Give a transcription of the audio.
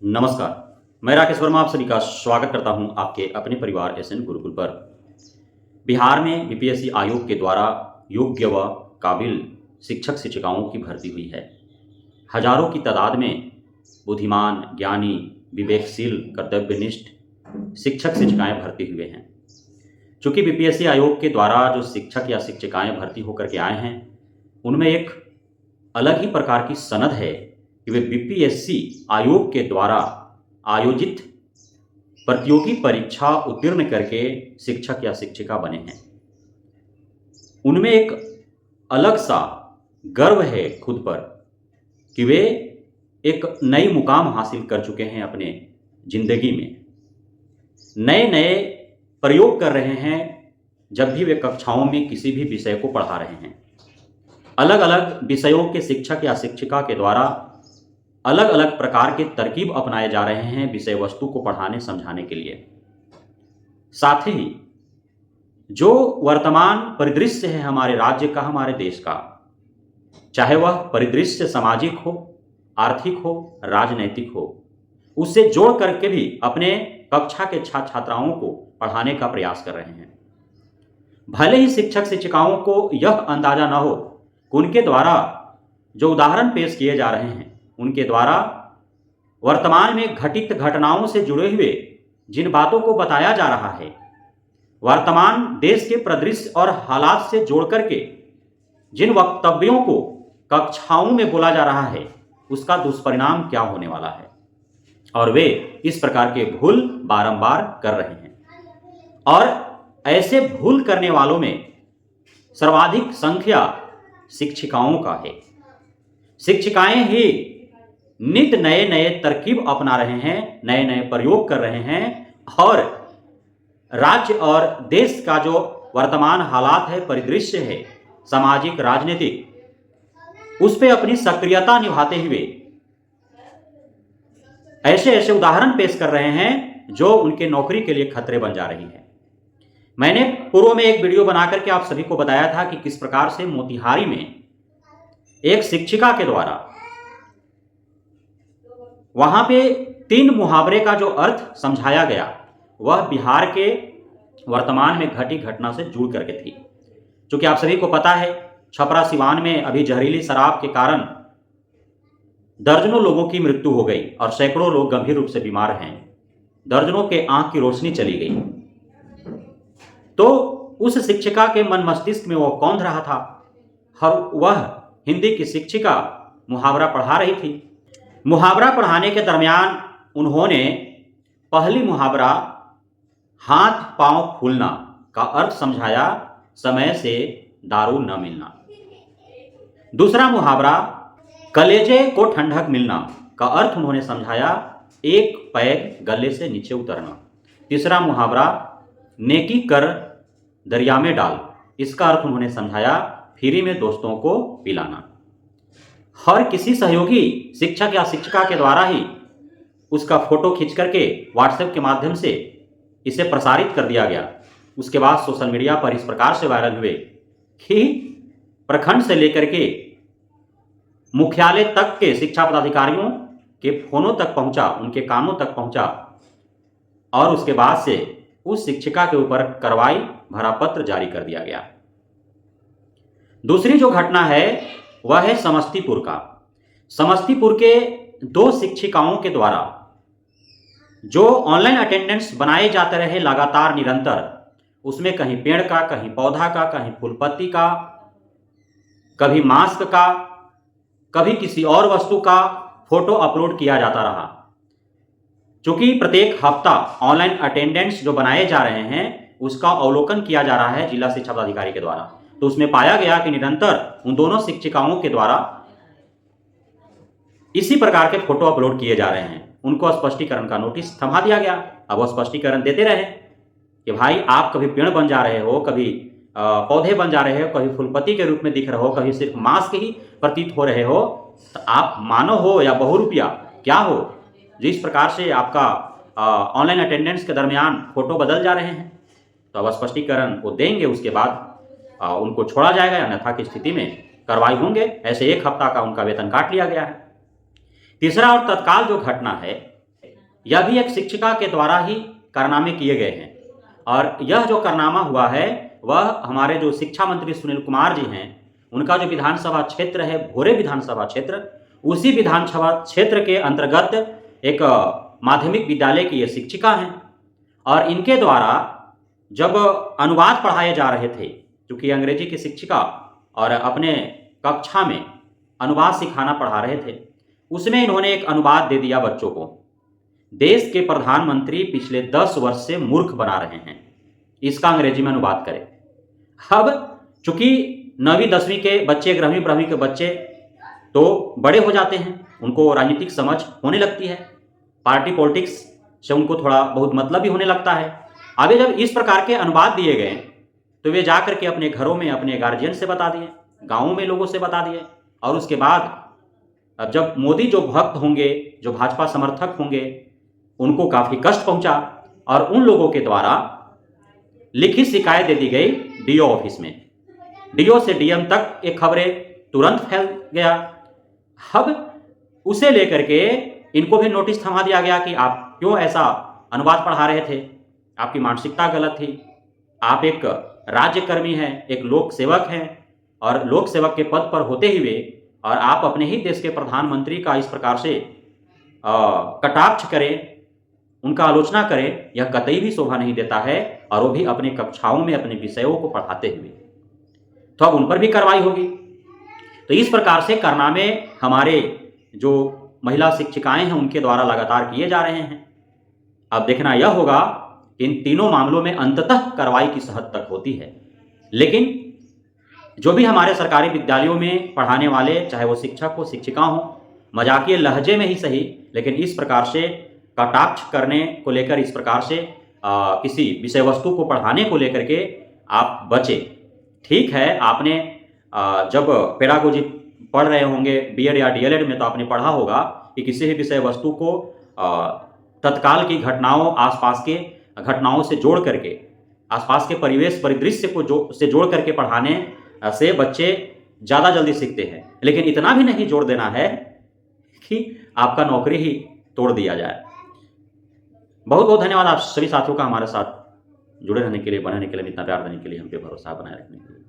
नमस्कार। मैं राकेश वर्मा आप सभी का स्वागत करता हूं आपके अपने परिवार एसएन गुरुकुल पर। बिहार में बीपीएससी आयोग के द्वारा योग्य व काबिल शिक्षक शिक्षिकाओं की भर्ती हुई है। हजारों की तादाद में बुद्धिमान, ज्ञानी, विवेकशील, कर्तव्यनिष्ठ शिक्षक शिक्षिकाएं भर्ती हुए हैं। चूंकि बीपीएससी आयोग के द्वारा जो शिक्षक या शिक्षिकाएं भर्ती होकर के आए हैं, उनमें एक अलग ही प्रकार की सनद है कि वे बीपीएससी आयोग के द्वारा आयोजित प्रतियोगी परीक्षा उत्तीर्ण करके शिक्षक या शिक्षिका बने हैं। उनमें एक अलग सा गर्व है खुद पर कि वे एक नई मुकाम हासिल कर चुके हैं अपने जिंदगी में। नए नए प्रयोग कर रहे हैं जब भी वे कक्षाओं में किसी भी विषय को पढ़ा रहे हैं। अलग अलग विषयों के शिक्षक या शिक्षिका के द्वारा अलग अलग प्रकार के तरकीब अपनाए जा रहे हैं विषय वस्तु को पढ़ाने समझाने के लिए। साथ ही जो वर्तमान परिदृश्य है हमारे राज्य का, हमारे देश का, चाहे वह परिदृश्य सामाजिक हो, आर्थिक हो, राजनैतिक हो, उससे जोड़ करके भी अपने कक्षा के छात्र छात्राओं को पढ़ाने का प्रयास कर रहे हैं। भले ही शिक्षक शिक्षिकाओं को यह अंदाजा न हो कि उनके द्वारा जो उदाहरण पेश किए जा रहे हैं, उनके द्वारा वर्तमान में घटित घटनाओं से जुड़े हुए जिन बातों को बताया जा रहा है, वर्तमान देश के परिदृश्य और हालात से जोड़ करके जिन वक्तव्यों को कक्षाओं में बोला जा रहा है, उसका दुष्परिणाम क्या होने वाला है, और वे इस प्रकार के भूल बारंबार कर रहे हैं। और ऐसे भूल करने वालों में सर्वाधिक संख्या शिक्षिकाओं का है। शिक्षिकाएं ही नित नए नए तरकीब अपना रहे हैं, नए नए प्रयोग कर रहे हैं, और राज्य और देश का जो वर्तमान हालात है, परिदृश्य है, सामाजिक राजनीतिक, उस पर अपनी सक्रियता निभाते हुए ऐसे ऐसे उदाहरण पेश कर रहे हैं जो उनके नौकरी के लिए खतरे बन जा रही है। मैंने पूर्व में एक वीडियो बनाकर के आप सभी को बताया था कि किस प्रकार से मोतिहारी में एक शिक्षिका के द्वारा वहां पे 3 मुहावरे का जो अर्थ समझाया गया, वह बिहार के वर्तमान में घटी घटना से जुड़ करके थी। क्योंकि आप सभी को पता है, छपरा सिवान में अभी जहरीली शराब के कारण दर्जनों लोगों की मृत्यु हो गई और सैकड़ों लोग गंभीर रूप से बीमार हैं। दर्जनों के आंख की रोशनी चली गई। तो उस शिक्षिका के मन मस्तिष्क में वह कौंध रहा था, और वह हिंदी की शिक्षिका मुहावरा पढ़ा रही थी। मुहावरा पढ़ाने के दरमियान उन्होंने पहली मुहावरा हाथ पांव फूलना का अर्थ समझाया, समय से दारू न मिलना। दूसरा मुहावरा कलेजे को ठंडक मिलना का अर्थ उन्होंने समझाया, एक पैग गले से नीचे उतरना। तीसरा मुहावरा नेकी कर दरिया में डाल, इसका अर्थ उन्होंने समझाया, फ्री में दोस्तों को पिलाना। हर किसी सहयोगी शिक्षक या शिक्षिका के द्वारा ही उसका फोटो खींच करके व्हाट्सएप के माध्यम से इसे प्रसारित कर दिया गया। उसके बाद सोशल मीडिया पर इस प्रकार से वायरल हुए कि प्रखंड से लेकर के मुख्यालय तक के शिक्षा पदाधिकारियों के फोनों तक पहुंचा, उनके कानों तक पहुंचा, और उसके बाद से उस शिक्षिका के ऊपर कार्रवाई भरा पत्र जारी कर दिया गया। दूसरी जो घटना है वह है समस्तीपुर का। समस्तीपुर के 2 शिक्षिकाओं के द्वारा जो ऑनलाइन अटेंडेंस बनाए जाते रहे लगातार निरंतर, उसमें कहीं पेड़ का, कहीं पौधा का, कहीं फूल पत्ती का, कभी मास्क का, कभी किसी और वस्तु का फोटो अपलोड किया जाता रहा। चूंकि प्रत्येक हफ्ता ऑनलाइन अटेंडेंस जो बनाए जा रहे हैं उसका अवलोकन किया जा रहा है जिला शिक्षा पदाधिकारी के द्वारा, तो उसमें पाया गया कि निरंतर उन दोनों शिक्षिकाओं के द्वारा इसी प्रकार के फोटो अपलोड किए जा रहे हैं। उनको स्पष्टीकरण का नोटिस थमा दिया गया। अब वो स्पष्टीकरण देते रहे कि भाई आप कभी पेड़ बन जा रहे हो, कभी पौधे बन जा रहे हो, कभी फूलपत्ती के रूप में दिख रहे हो, कभी सिर्फ मास्क ही प्रतीत हो रहे हो, तो आप मानव हो या बहुरूपिया क्या हो, जिस प्रकार से आपका ऑनलाइन अटेंडेंस के दरमियान फोटो बदल जा रहे हैं। तो अब स्पष्टीकरण वो देंगे, उसके बाद उनको छोड़ा जाएगा, अन्यथा की स्थिति में कार्रवाई होंगे। ऐसे 1 हफ्ता का उनका वेतन काट लिया गया है। तीसरा और तत्काल जो घटना है यह भी एक शिक्षिका के द्वारा ही कारनामे किए गए हैं। और यह जो कारनामा हुआ है वह हमारे जो शिक्षा मंत्री सुनील कुमार जी हैं, उनका जो विधानसभा क्षेत्र है भोरे विधानसभा क्षेत्र, उसी विधानसभा क्षेत्र के अंतर्गत एक माध्यमिक विद्यालय की ये शिक्षिका हैं। और इनके द्वारा जब अनुवाद पढ़ाए जा रहे थे, क्योंकि अंग्रेजी की शिक्षिका और अपने कक्षा में अनुवाद सिखाना पढ़ा रहे थे, उसमें इन्होंने एक अनुवाद दे दिया बच्चों को, देश के प्रधानमंत्री पिछले 10 वर्ष से मूर्ख बना रहे हैं, इसका अंग्रेजी में अनुवाद करें। अब चूंकि 9वीं 10वीं के बच्चे, 11वीं 12वीं के बच्चे तो बड़े हो जाते हैं, उनको राजनीतिक समझ होने लगती है, पार्टी पॉलिटिक्स से उनको थोड़ा बहुत मतलब भी होने लगता है। अब जब इस प्रकार के अनुवाद दिए गए तो वे जा करके अपने घरों में अपने गार्जियन से बता दिए, गाँवों में लोगों से बता दिए। और उसके बाद अब जब मोदी जो भक्त होंगे, जो भाजपा समर्थक होंगे, उनको काफ़ी कष्ट पहुंचा और उन लोगों के द्वारा लिखित शिकायत दे दी गई डीओ ऑफिस में। डीओ से डीएम तक ये खबरें तुरंत फैल गया। अब उसे लेकर के इनको भी नोटिस थमा दिया गया कि आप क्यों ऐसा अनुवाद पढ़ा रहे थे, आपकी मानसिकता गलत थी, आप एक राज्यकर्मी हैं, एक लोक सेवक हैं, और लोक सेवक के पद पर होते हुए और आप अपने ही देश के प्रधानमंत्री का इस प्रकार से कटाक्ष करें, उनका आलोचना करें, यह कतई भी शोभा नहीं देता है, और वो भी अपने कक्षाओं में अपने विषयों को पढ़ाते हुए। तो अब उन पर भी कार्रवाई होगी। तो इस प्रकार से कारनामे हमारे जो महिला शिक्षिकाएं हैं उनके द्वारा लगातार किए जा रहे हैं। अब देखना यह होगा कि इन तीनों मामलों में अंततः कार्रवाई किस हद तक होती है। लेकिन जो भी हमारे सरकारी विद्यालयों में पढ़ाने वाले, चाहे वो शिक्षक हो, शिक्षिका हो, मजाकिए लहजे में ही सही, लेकिन इस प्रकार से कटाक्ष करने को लेकर, इस प्रकार से किसी विषय वस्तु को पढ़ाने को लेकर के आप बचें। ठीक है, आपने जब पेडागोजी पढ़ रहे होंगे बीएड या डीएलएड में, तो आपने पढ़ा होगा कि किसी भी विषय वस्तु को तत्काल की घटनाओं, आसपास के घटनाओं से जोड़ करके, आसपास के परिवेश परिदृश्य को जोड़ करके पढ़ाने से बच्चे ज़्यादा जल्दी सीखते हैं। लेकिन इतना भी नहीं जोड़ देना है कि आपका नौकरी ही तोड़ दिया जाए। बहुत बहुत धन्यवाद आप सभी साथियों का हमारे साथ जुड़े रहने के लिए, बने रहने के लिए, इतना प्यार देने के लिए, हम पे भरोसा बनाए रखने के लिए।